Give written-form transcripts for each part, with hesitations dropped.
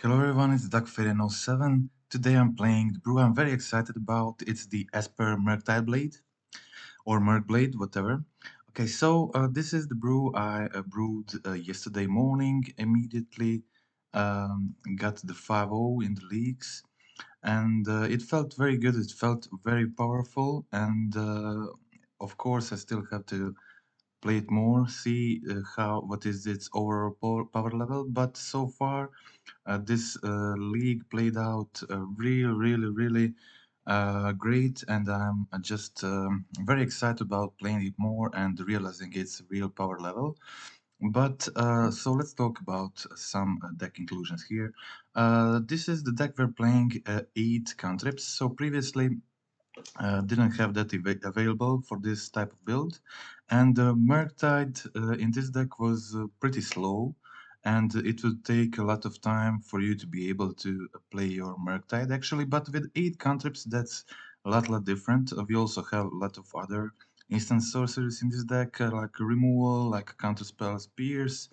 Hello everyone, it's Teferi07. Today I'm playing the brew I'm very excited about. It's the Esper Murktide Blade, or Murkblade, whatever. Okay, so this is the brew I brewed yesterday morning. Immediately got the 5-0 in the leagues, and it felt very good. It felt very powerful, and of course I still have to play it more, see what is its overall power level. But so far, this league played out really great, and I'm just very excited about playing it more and realizing its real power level. But so let's talk about some deck inclusions here. This is the deck we're playing 8 cantrips. So previously didn't have that available for this type of build, and Murktide in this deck was pretty slow, and it would take a lot of time for you to be able to play your Murktide actually. But with 8 cantrips, that's a lot different. We also have a lot of other instant sorceries in this deck, like removal, like counterspell, spears,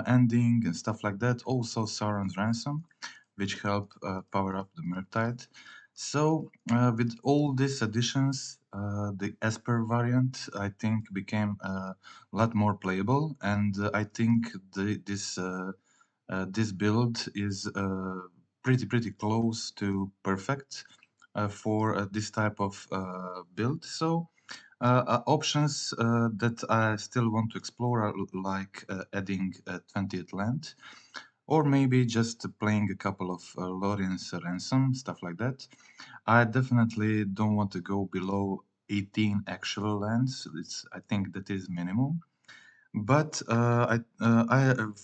ending, and stuff like that. Also Sauron's Ransom, which help power up the Murktide. So with all these additions, the Esper variant I think became a lot more playable, and I think this build is pretty close to perfect for this type of build. So options that I still want to explore are like adding 20th land, or maybe just playing a couple of Lorien's Ransom, stuff like that. I definitely don't want to go below 18 actual lands. I think that is minimum. But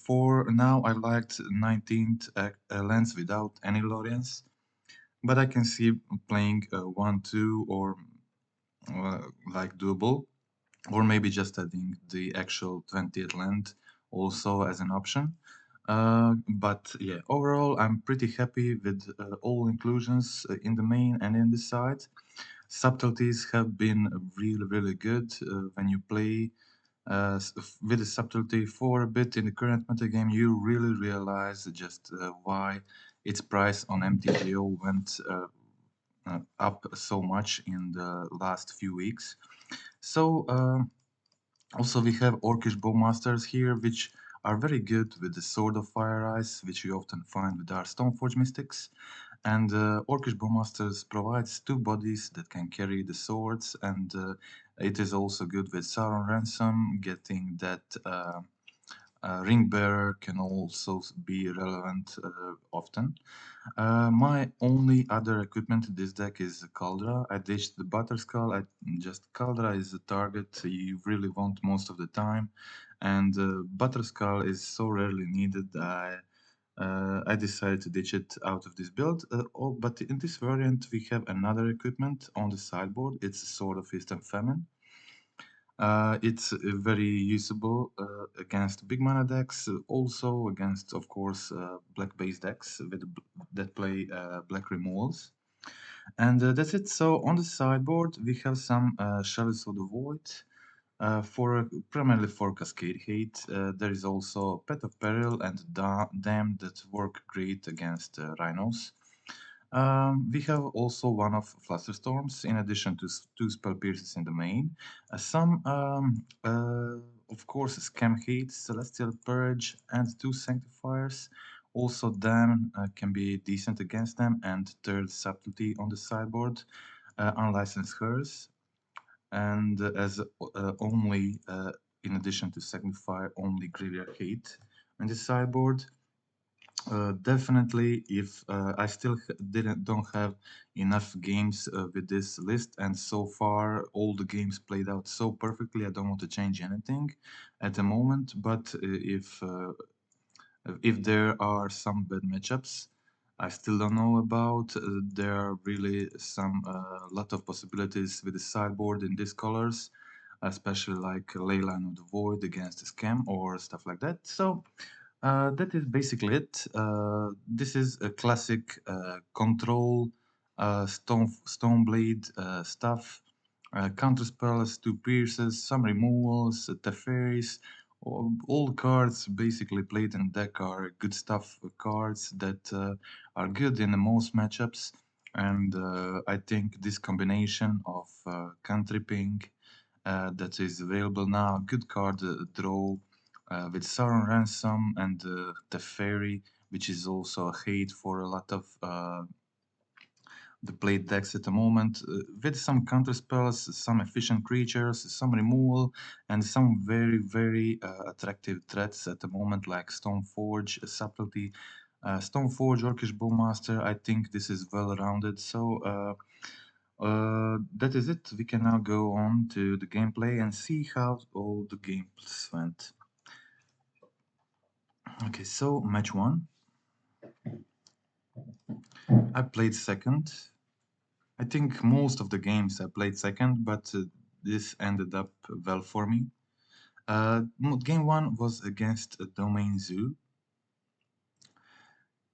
for now I liked 19th lands without any Loriens. But I can see playing 1, 2, or like doable, or maybe just adding the actual 20th land also as an option. But yeah, overall, I'm pretty happy with all inclusions in the main and in the side. Subtleties have been really good when you play with the subtlety for a bit in the current metagame. You really realize just why its price on MTGO went up so much in the last few weeks. So also we have Orcish Bowmasters here, which are very good with the Sword of Fire Ice, which you often find with our Stoneforge Mystics. And Orcish Bowmasters provides 2 bodies that can carry the swords, and it is also good with Sauron Ransom. Getting that ring bearer can also be relevant often. My only other equipment in this deck is Kaldra. I ditched the Batterskull. Just Kaldra is the target you really want most of the time, and Batterskull is so rarely needed. I decided to ditch it out of this build. But in this variant, we have another equipment on the sideboard. It's Sword of Feast and Famine. It's very usable against big mana decks, also against, of course, black-based decks that play black removals. And that's it. So on the sideboard, we have some Chalice of the Void, primarily for Cascade Hate. There is also Pet of Peril and Dam that work great against Rhinos. We have also one of Flusterstorms, in addition to 2 Spell Pierces in the main. Of course, Scam Hate, Celestial Purge, and 2 Sanctifiers. Also, Dam can be decent against them, and third Subtlety on the sideboard, Unlicensed Hers, and as only, in addition to Sanctifier, only Graveyard Hate on the sideboard. Definitely, if I still don't have enough games with this list, and so far all the games played out so perfectly, I don't want to change anything at the moment. But if there are some bad matchups I still don't know about, there are really some lot of possibilities with the sideboard in these colors, especially like Leyline of the Void against a Scam or stuff like that. So that is basically it. This is a classic control Stoneblade stuff. Counterspells, 2 pierces, some removals, Teferis, All cards basically played in deck are good stuff cards that are good in most matchups, and I think this combination of country ping that is available now, good card draw with Sauron Ransom and Teferi, which is also a hate for a lot of the played decks at the moment, with some counter spells, some efficient creatures, some removal, and some very attractive threats at the moment, like Stoneforge, Subtlety, Stoneforge, Orcish Bowmaster. I think this is well rounded. So that is it. We can now go on to the gameplay and see how all the games went. Okay, so match one. I played second. I think most of the games I played second, but this ended up well for me. Game one was against Domain Zoo.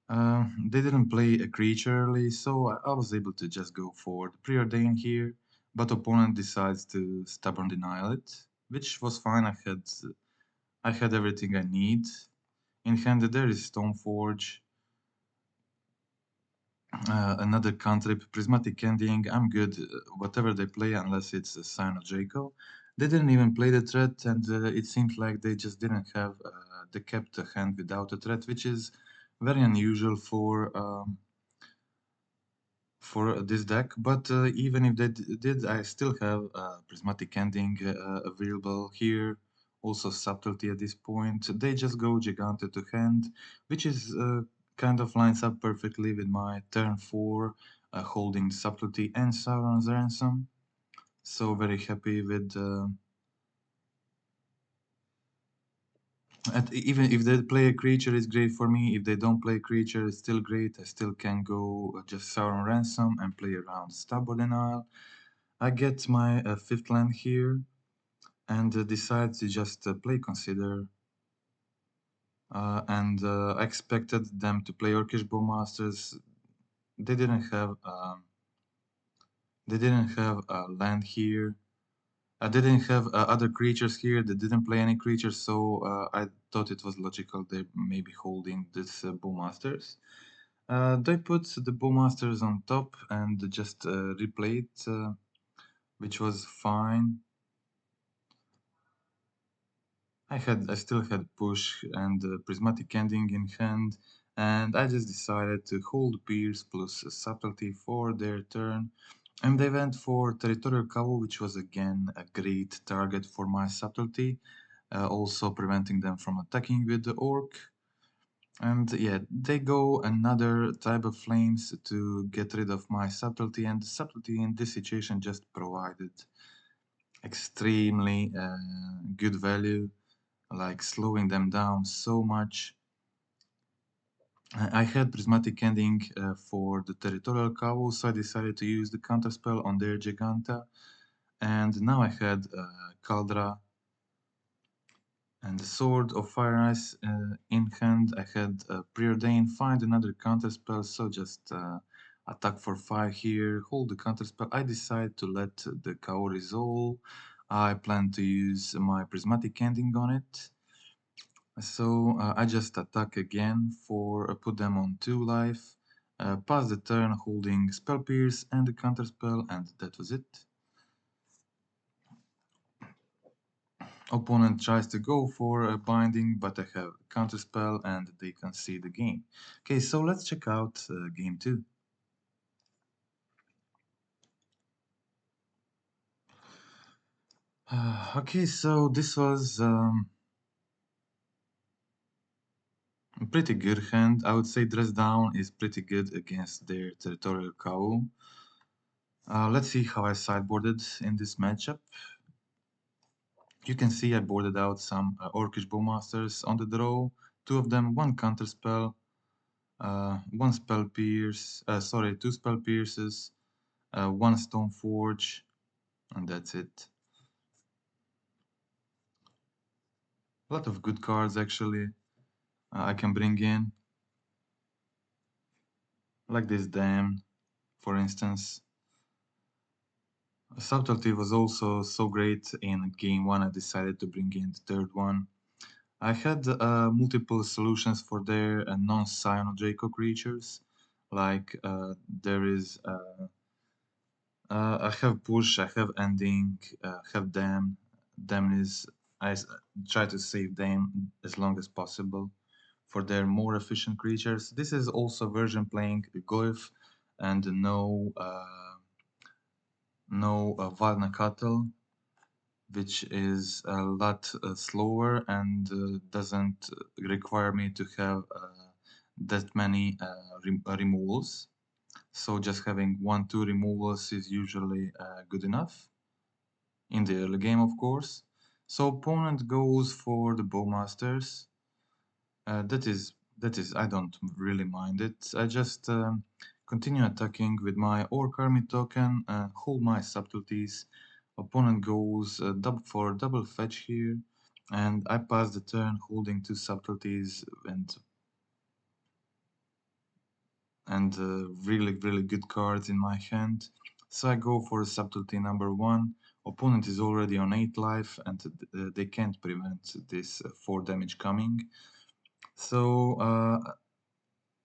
They didn't play a creature early, so I was able to just go for the Preordain here, but opponent decides to stubborn denial it, which was fine. I had everything I need. In hand there is Stoneforge, another cantrip, Prismatic Ending. I'm good, whatever they play, unless it's a Sign of Draco. They didn't even play the threat, and it seemed like they just didn't have, they kept a hand without a threat, which is very unusual for this deck. But even if they did, I still have Prismatic Ending available here. Also Subtlety at this point. They just go Gigante to hand, which is kind of lines up perfectly with my turn 4 holding Subtlety and Sauron's Ransom. So very happy with... even if they play a creature, it's great for me. If they don't play a creature, it's still great. I still can go just Sauron Ransom and play around Stubborn Denial. I get my 5th land here and decide to just play Consider. I expected them to play Orcish Bowmasters. They didn't have a land here. They didn't have other creatures here. They didn't play any creatures, so I thought it was logical they may be holding this Bowmasters. They put the Bowmasters on top and just replayed, which was fine. I still had push and Prismatic Ending in hand, and I just decided to hold Pierce plus Subtlety for their turn. And they went for Territorial Cover, which was again a great target for my Subtlety, also preventing them from attacking with the Orc. And yeah, they go another Tribe of Flames to get rid of my Subtlety, and the Subtlety in this situation just provided extremely good value, like slowing them down so much. I had Prismatic Ending for the Territorial Cowl, so I decided to use the Counterspell on their Giganta. And now I had Kaldra and the Sword of Fire and Ice in hand. I had Preordain, find another Counterspell, so just attack for 5 here, hold the Counterspell. I decide to let the Cowl resolve. I plan to use my Prismatic Ending on it. So I just attack again for put them on 2 life, pass the turn holding Spell Pierce and the Counterspell, and that was it. Opponent tries to go for a binding, but I have Counterspell and they can see the game. Okay, so let's check out game 2. Okay, so this was a pretty good hand. I would say Dress Down is pretty good against their Territorial Cowl. Let's see how I sideboarded in this matchup. You can see I boarded out some Orcish Bowmasters on the draw. 2 of them, 1 Counterspell, 1 Spell Pierce, 2 Spell Pierces, 1 Stoneforge, and that's it. A lot of good cards actually I can bring in. Like this Dam, for instance. Subtlety was also so great in game 1, I decided to bring in the 3rd one. I had multiple solutions for their non-Cyano Draco creatures, like there is I have push, I have ending, have damn. Damn is try to save them as long as possible for their more efficient creatures. This is also a version playing Goyf and no Varna Cattle, which is a lot slower and doesn't require me to have that many removals. So just having 1-2 removals is usually good enough in the early game, of course. So opponent goes for the Bowmasters. That is I don't really mind it. I just continue attacking with my Orc Army token and hold my subtleties. Opponent goes for double fetch here, and I pass the turn holding 2 subtleties and really good cards in my hand. So I go for subtlety number 1. Opponent is already on 8 life and they can't prevent this 4 damage coming. So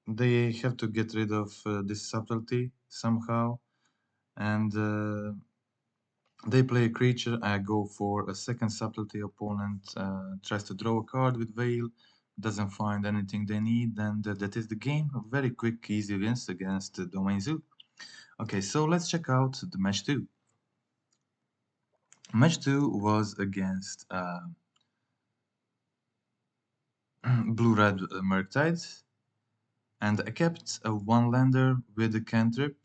they have to get rid of this subtlety somehow, and they play a creature. I go for a second subtlety. Opponent tries to draw a card with Veil, doesn't find anything they need, and that is the game. A very quick, easy wins against Domain Zoo. Okay, so let's check out the match 2. Match 2 was against blue-red Murktide, and I kept a 1-lander with a cantrip,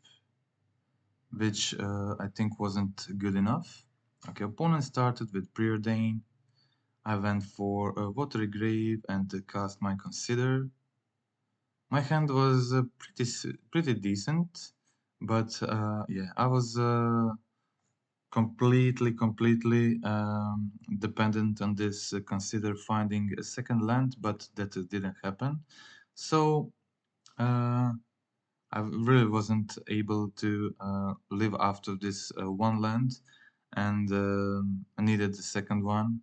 which I think wasn't good enough. Okay, opponent started with Preordain. I went for a Watery Grave and cast my Consider. My hand was pretty decent, but yeah, I was completely dependent on this Consider finding a second land, but that didn't happen. So I really wasn't able to live after this 1 land, and I needed the second one.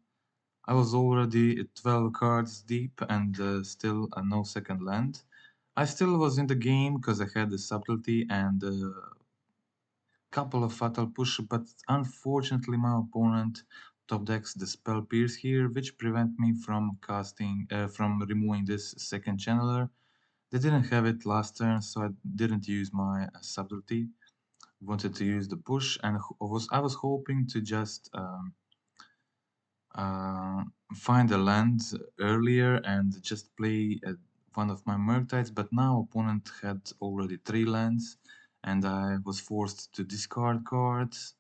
I was already 12 cards deep and still no second land. I still was in the game because I had the subtlety and a couple of fatal push, but unfortunately my opponent top decks the spell pierce here, which prevent me from from removing this second channeler. They didn't have it last turn, so I didn't use my subtlety. Wanted to use the push, and I was hoping to just find a land earlier and just play one of my Murktides, but now opponent had already 3 lands, and I was forced to discard cards.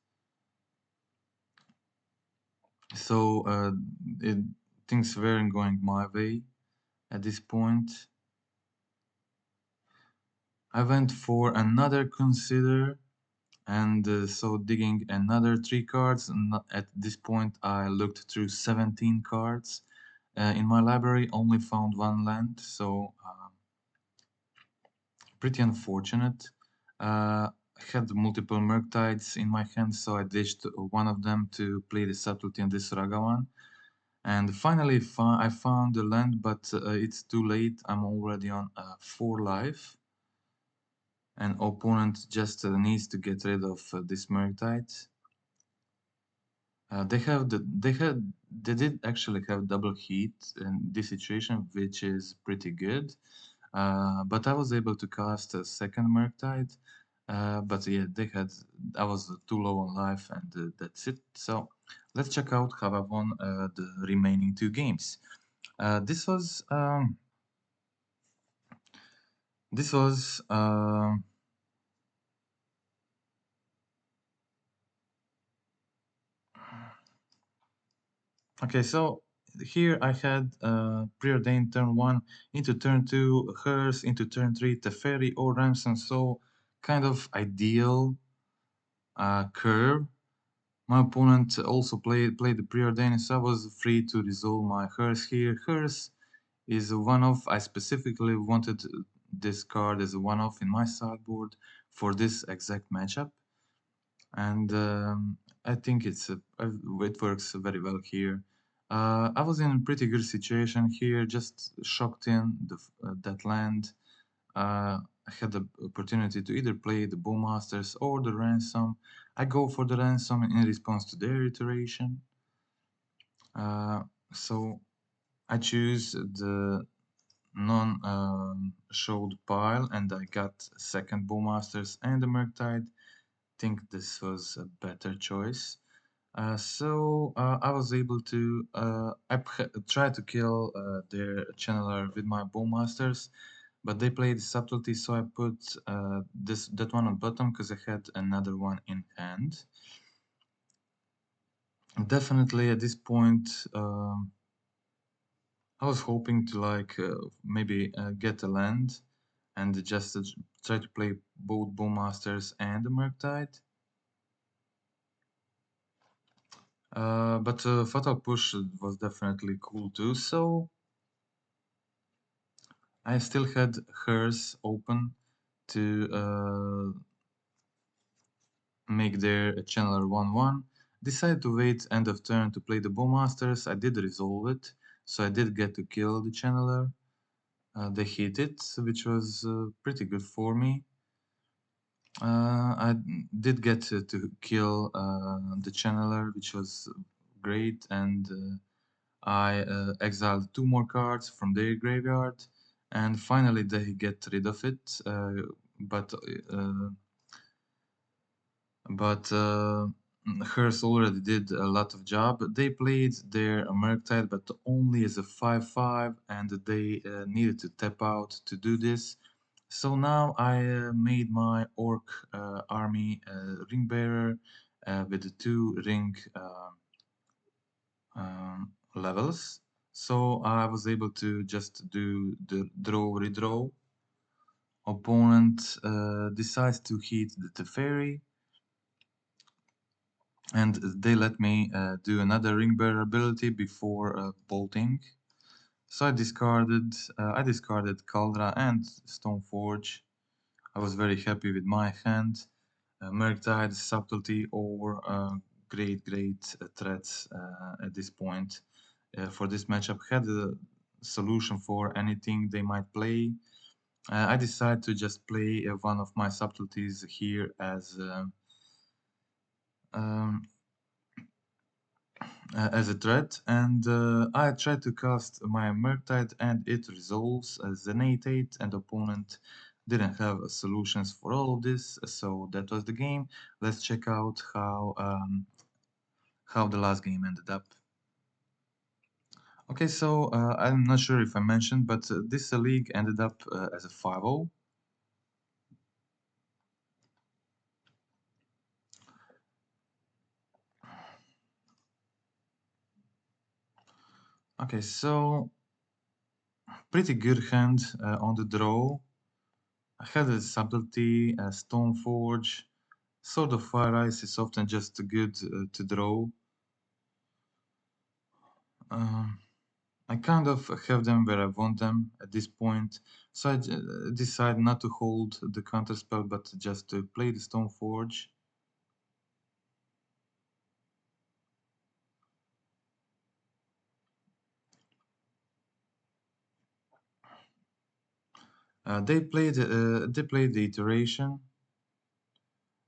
So things weren't going my way at this point. I went for another Consider, and so digging another 3 cards, and at this point I looked through 17 cards. In my library only found 1 land, so pretty unfortunate. I had multiple Murktides in my hand, so I ditched one of them to play the Subtlety on this Ragavan. And finally I found the land, but it's too late. I'm already on 4 life. And opponent just needs to get rid of this Murktide. They did actually have double heat in this situation, which is pretty good. But I was able to cast a second Murktide. But yeah, I was too low on life, and that's it. So let's check out how I won the remaining 2 games. This was okay, so here I had Preordain turn 1 into turn 2, hers into turn 3, Teferi or Ransom, so kind of ideal curve. My opponent also played the Preordain, so I was free to resolve my hers here. Hers is a one-off. I specifically wanted this card as a one-off in my sideboard for this exact matchup, and I think it works very well here. I was in a pretty good situation here, just shocked in that land. I had the opportunity to either play the Bowmasters or the Ransom. I go for the Ransom in response to their iteration. So I choose the non-showed pile, and I got second Bowmasters and the Murktide. Think this was a better choice. I was able to try to kill their channeler with my Bowmasters, but they played Subtlety, so I put that one on bottom because I had another one in hand. Definitely at this point, I was hoping to maybe get a land and just try to play both Bowmasters and the Murktide. But Fatal Push was definitely cool too, so I still had hers open to make their channeler 1/1. Decided to wait end of turn to play the Bowmasters. I did resolve it, so I did get to kill the channeler. They hit it, which was pretty good for me. I did get to kill the channeler, which was great, and I exiled 2 more cards from their graveyard, and finally they get rid of it. But Hers already did a lot of job. They played their Murktide, but only as a 5/5, and they needed to tap out to do this. So now I made my Orc army ring bearer with the 2 ring levels. So I was able to just do the draw redraw. Opponent decides to hit the Teferi, and they let me do another ring bearer ability before bolting. So I discarded Kaldra and Stoneforge. I was very happy with my hand. Murktide, Subtlety, or great threats at this point. For this matchup, had a solution for anything they might play. I decided to just play one of my subtleties here um, as a threat, and I tried to cast my Murktide, and it resolves as an 8/8, and opponent didn't have solutions for all of this, so that was the game. Let's check out how the last game ended up. Okay, so I'm not sure if I mentioned, but this league ended up as a 5-0. Okay, so pretty good hand on the draw. I had a Subtlety, a Stoneforge. Sword of Fire Ice is often just good to draw. I kind of have them where I want them at this point, so I decide not to hold the Counterspell, but just to play the Stoneforge. They played the iteration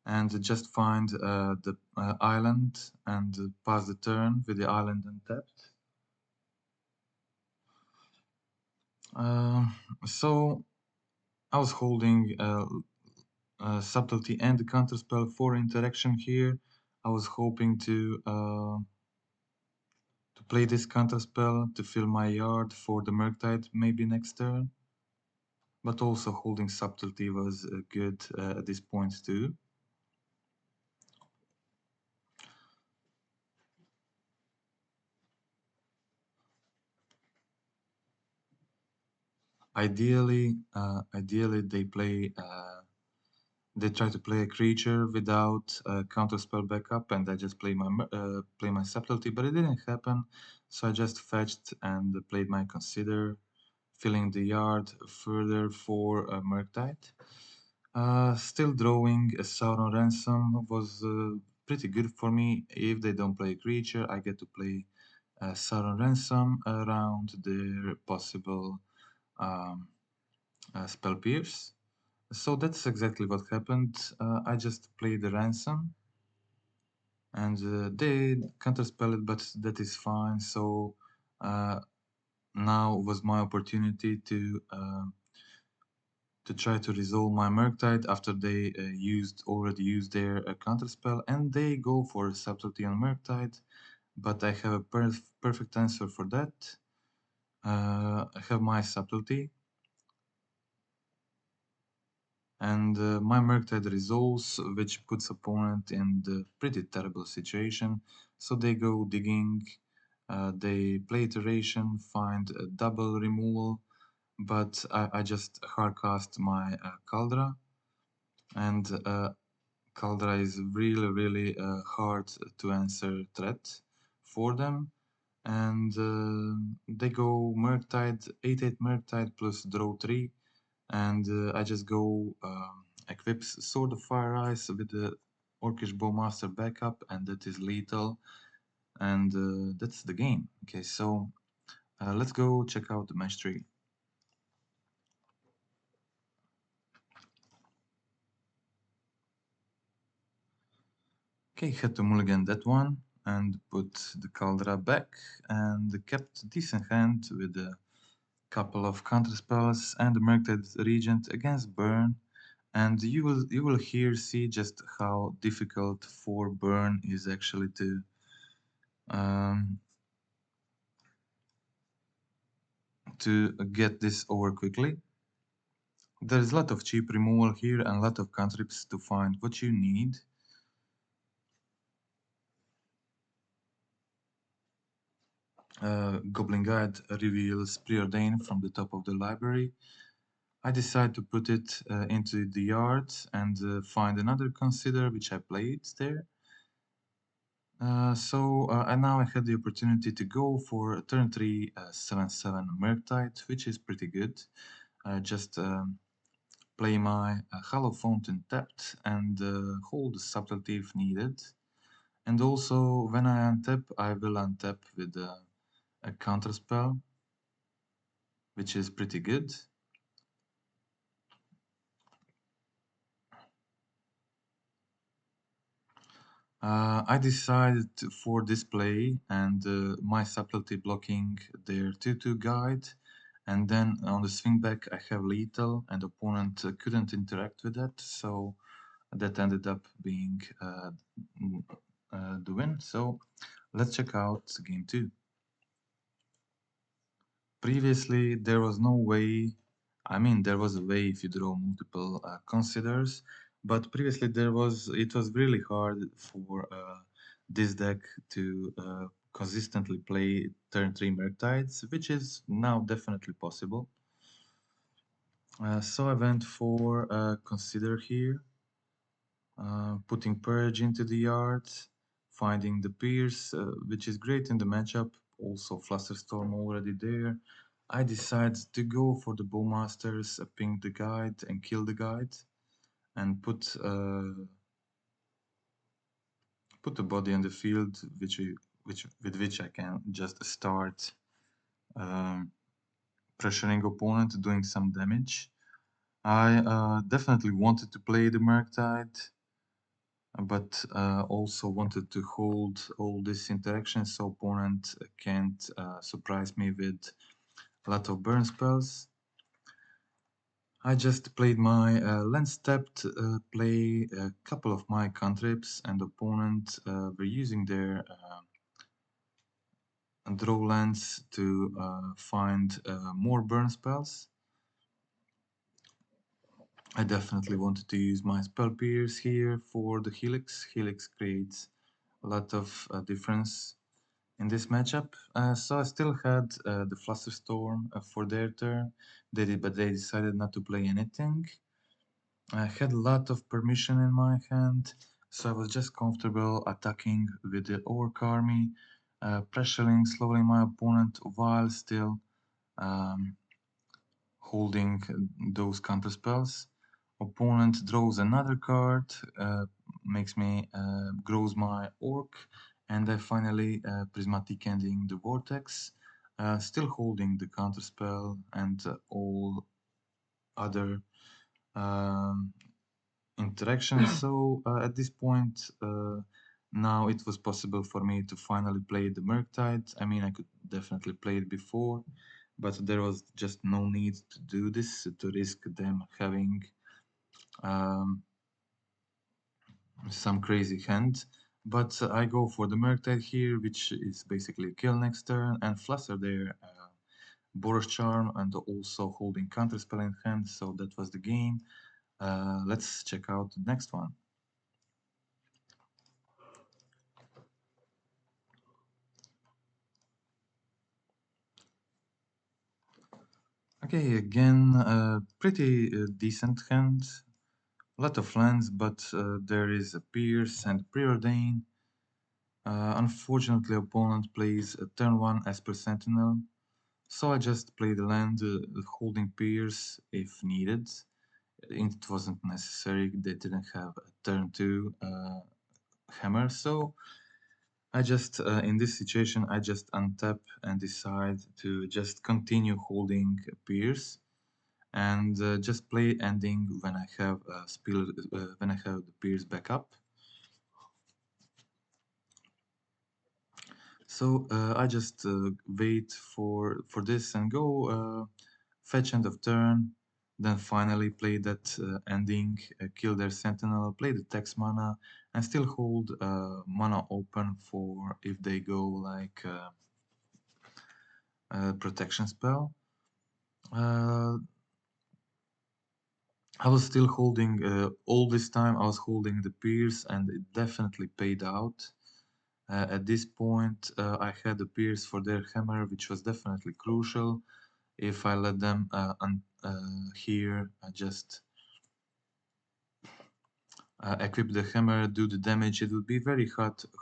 and just find the island and pass the turn with the island untapped. So I was holding Subtlety and the Counterspell for interaction here. I was hoping to play this Counterspell to fill my yard for the Murktide maybe next turn. But also holding Subtlety was good at this point too. Ideally they try to play a creature without Counterspell backup, and I just play my Subtlety, but it didn't happen. So I just fetched and played my Consider, filling the yard further for Murktide. Still drawing a Sauron Ransom was pretty good for me. If they don't play a creature, I get to play Sauron Ransom around their possible spell pierce. So that's exactly what happened. I just played the Ransom and they counterspell it, but that is fine. So now was my opportunity to try to resolve my Murktide after they already used their counterspell, and they go for Subtlety on Murktide, but I have a perfect answer for that. I have my Subtlety, and my Murktide resolves, which puts opponent in the pretty terrible situation. So they go digging, they play iteration, find a double removal, but I just hardcast my Kaldra, and Kaldra is really hard to answer threat for them, and they go Murktide, 8/8 Murktide plus draw 3, and I just go equips Sword of Fire Ice with the Orcish Bowmaster backup, and that is lethal, and that's the game. Okay, so let's go check out the match tree. Okay, had to mulligan that one and put the Kaldra back, and kept decent hand with a couple of counterspells and the Murktide Regent against burn, and you will here see just how difficult for burn is actually to get this over quickly. There's a lot of cheap removal here and a lot of cantrips to find what you need. Goblin Guide reveals Preordain from the top of the library. I decide to put it into the yard and find another Consider, which I played there. And now I had the opportunity to go for turn 3 7/7 Murktide, which is pretty good. Just play my Hallowed Fountain tapped and hold the Subtlety if needed. And also, when I untap, I will untap with a Counterspell, which is pretty good. I decided for this play and my Subtlety blocking their 2/2 guide, and then on the swing back I have lethal, and opponent couldn't interact with that, so that ended up being the win. So let's check out game 2. Previously there was no way, I mean there was a way if you draw multiple considers, but previously it was really hard for this deck to consistently play turn 3 Murktides, which is now definitely possible. So I went for Consider here, putting Purge into the yard, finding the Pierce, which is great in the matchup, also Flusterstorm already there. I decided to go for the Bowmasters, ping the guide and kill the guide, and put the body on the field, with which I can just start pressuring opponent, doing some damage. I definitely wanted to play the Murktide, but also wanted to hold all this interaction so opponent can't surprise me with a lot of burn spells. I just played my lens tapped, play a couple of my cantrips, and opponent were using their draw lands to find more burn spells. I definitely wanted to use my spell pierce here for the Helix. Helix creates a lot of difference in this matchup. So I still had the Flusterstorm for their turn, but they decided not to play anything. I had a lot of permission in my hand, so I was just comfortable attacking with the Orc army, pressuring slowly my opponent while still holding those counterspells. Opponent draws another card, grows my Orc, and I finally Prismatic Ending the Vortex, still holding the Counterspell and all other um, interactions. So at this point, now it was possible for me to finally play the Murktide. I mean, I could definitely play it before, but there was just no need to do this, to risk them having um, some crazy hand. But I go for the Murktide here, which is basically kill next turn, and fluster their Boros Charm, and also holding Counterspell in hand, so that was the game. Let's check out the next one. Okay, again, pretty decent hand. A lot of lands, but there is a Pierce and Preordain. Unfortunately, opponent plays a turn 1 Esper Sentinel, so I just play the land holding Pierce if needed. It wasn't necessary, they didn't have a turn 2 hammer, so I just, in this situation, I just untap and decide to just continue holding Pierce and just play ending when I have when I have the Pierce back up. So I just wait for this and go fetch end of turn, then finally play that ending, kill their sentinel, play the text mana, and still hold mana open for if they go like protection spell. I was still holding all this time. I was holding the Pierce, and it definitely paid out. At this point, I had the Pierce for their hammer, which was definitely crucial. If I let them here, just equip the hammer, do the damage, it would be very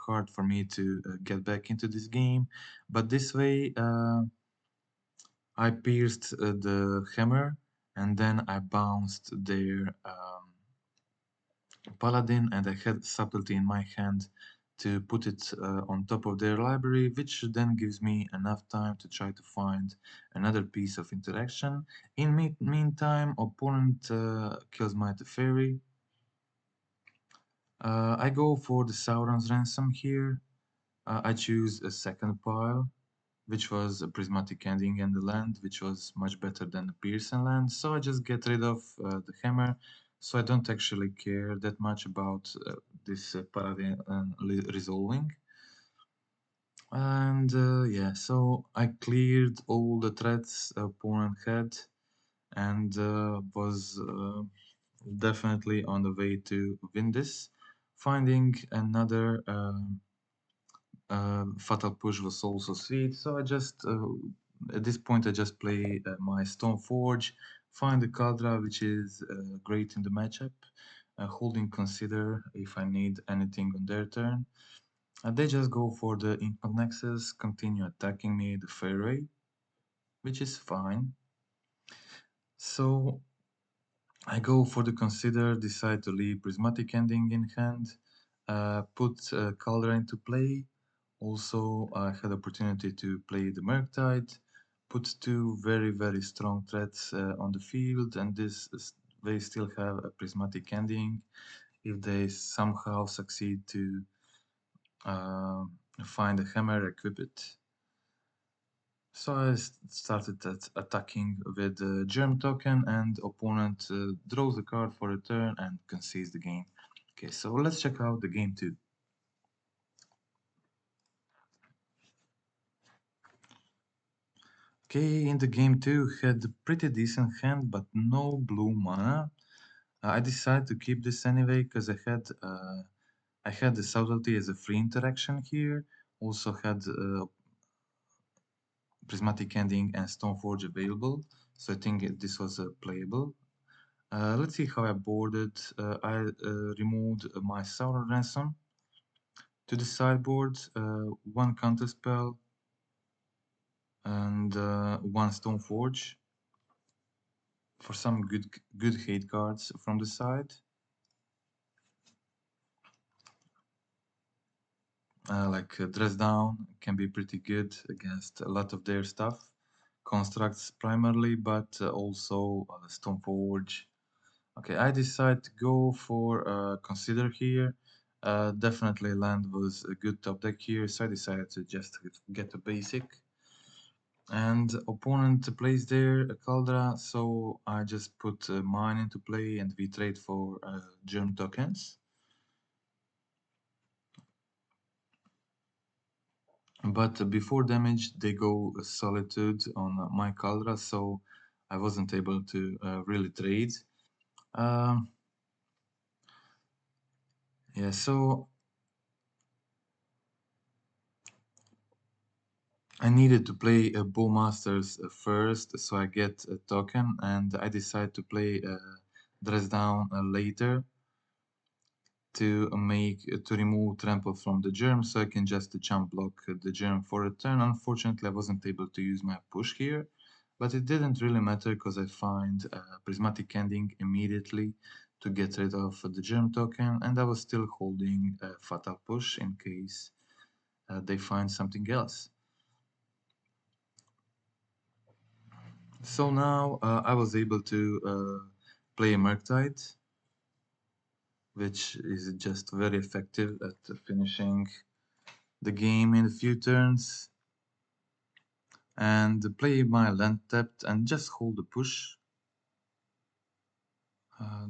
hard for me to get back into this game. But this way, I pierced the hammer, and then I bounced their Paladin, and I had Subtlety in my hand to put it on top of their library, which then gives me enough time to try to find another piece of interaction. In meantime, opponent kills my Teferi. I go for the Sauron's Ransom here. I choose a second pile, which was a Prismatic Ending and the land, which was much better than the Pearson land. So I just get rid of the hammer. So I don't actually care that much about this Paladin resolving. And yeah, so I cleared all the threats the opponent had and was definitely on the way to win this. Finding another Fatal Push was also sweet, so I just at this point I just play my Stoneforge, find the Kaldra, which is great in the matchup, holding Consider if I need anything on their turn. They just go for the Implant Nexus, continue attacking me, the Fairway, which is fine. So I go for the Consider, decide to leave Prismatic Ending in hand, put Kaldra into play. Also, I had opportunity to play the Murktide, put two very strong threats on the field, and they still have a Prismatic Ending if they somehow succeed to uh, find a hammer, equip it. So I started attacking with the Germ token, and opponent draws a card for a turn and concedes the game. Okay, so let's check out the game 2. Okay, in the game 2 had a pretty decent hand, but no blue mana. I decided to keep this anyway because I had the Subtlety as a free interaction here. Also had Prismatic Ending and Stoneforge available, so I think this was playable. Let's see how I boarded. I removed my Sauron Ransom to the sideboard, one Counterspell, and one Stoneforge for some good hate cards from the side. like Dress Down can be pretty good against a lot of their stuff. Constructs primarily, but also Stoneforge. Okay, I decided to go for Consider here. Definitely land was a good top deck here, so I decided to just get a basic. And opponent plays there a Kaldra, so I just put mine into play and we trade for germ tokens. But before damage, they go Solitude on my Kaldra, so I wasn't able to really trade. Yeah, so I needed to play a Bowmasters first, so I get a token, and I decide to play Dress Down later to remove Trample from the germ, so I can just jump block the germ for a turn. Unfortunately, I wasn't able to use my push here, but it didn't really matter because I find Prismatic Ending immediately to get rid of the germ token, and I was still holding a Fatal Push in case they find something else. So now I was able to play Murktide, which is just very effective at finishing the game in a few turns, and play my land tapped and just hold the push.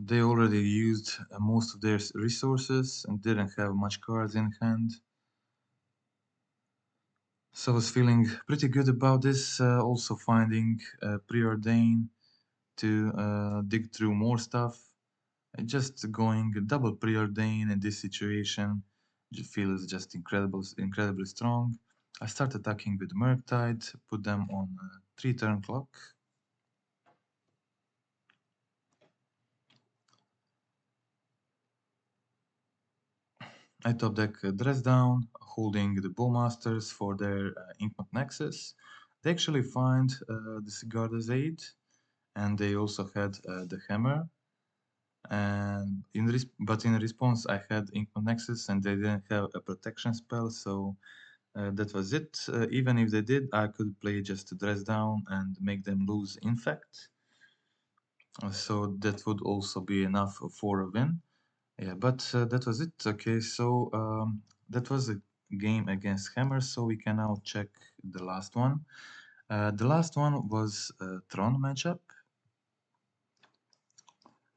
They already used most of their resources and didn't have much cards in hand. So I was feeling pretty good about this, also finding Preordain to dig through more stuff. Just going double Preordain in this situation feels just incredibly strong. I start attacking with Murktide, put them on 3-turn clock. I top deck Dress Down, holding the Bowmasters for their Inkmoth Nexus. They actually find the Sigarda's Aid, and they also had the Hammer. And but in response, I had Inkmoth Nexus, and they didn't have a protection spell, so that was it. Even if they did, I could play just Dress Down and make them lose Infect. So that would also be enough for a win. Yeah, but that was it. Okay, so that was a game against Hammer, so we can now check the last one. The last one was a Tron matchup,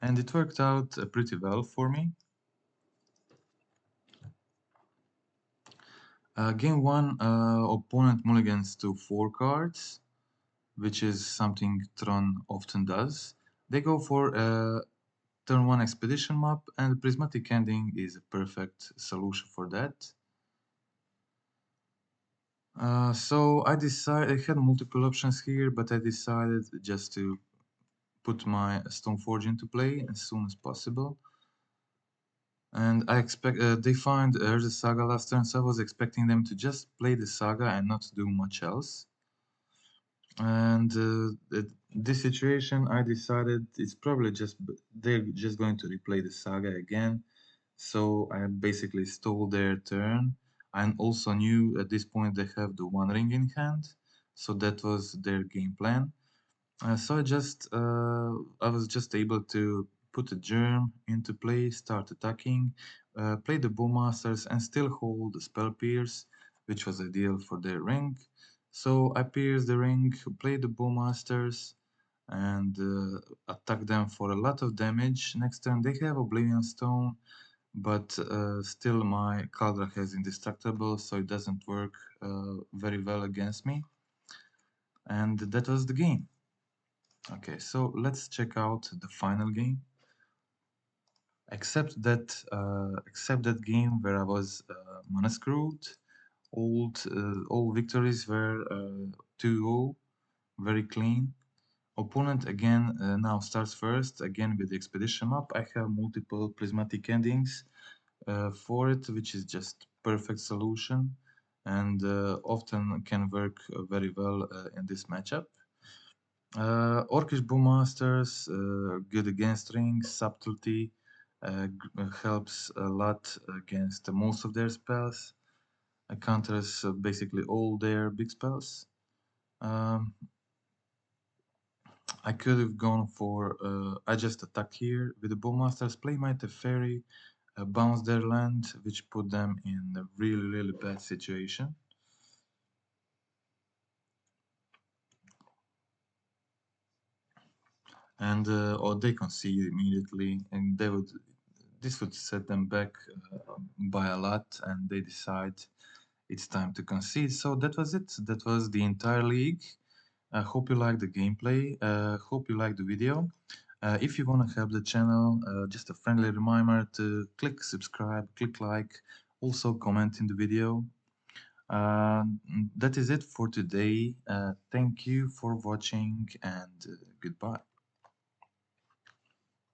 and it worked out pretty well for me. Game 1, opponent mulligans to 4 cards, which is something Tron often does. They go for a turn 1 expedition map, and Prismatic Ending is a perfect solution for that. So I had multiple options here, but I decided just to put my Stoneforge into play as soon as possible. And I expect they find the Saga last turn, so I was expecting them to just play the Saga and not do much else. And this situation, I decided it's probably they're just going to replay the Saga again. So I basically stole their turn. I also knew at this point they have the One Ring in hand, so that was their game plan. So I was just able to put a germ into play, start attacking, play the Bowmasters, and still hold the Spell Pierce, which was ideal for their ring. So I pierce the ring, play the Bowmasters, and attack them for a lot of damage. Next turn they have Oblivion Stone, but still my Kaldra has Indestructible, so it doesn't work very well against me. And that was the game. Okay, so let's check out the final game. Except that game where I was mana screwed, all victories were 2-0, very clean. Opponent again now starts first, again with the expedition map. I have multiple prismatic endings for it, which is just perfect solution and often can work very well in this matchup. Orcish Bowmasters, good against rings, subtlety helps a lot against most of their spells. counters basically all their big spells. Um, I could have gone for I just attack here with the Bowmasters, play my Teferi, bounce their land, which put them in a really bad situation. And or they concede immediately, and this would set them back by a lot, and they decide it's time to concede. So that was it. That was the entire league. I hope you liked the gameplay. Hope you liked the video. If you want to help the channel, just a friendly reminder to click subscribe, click like, also comment in the video. That is it for today. Thank you for watching, and goodbye.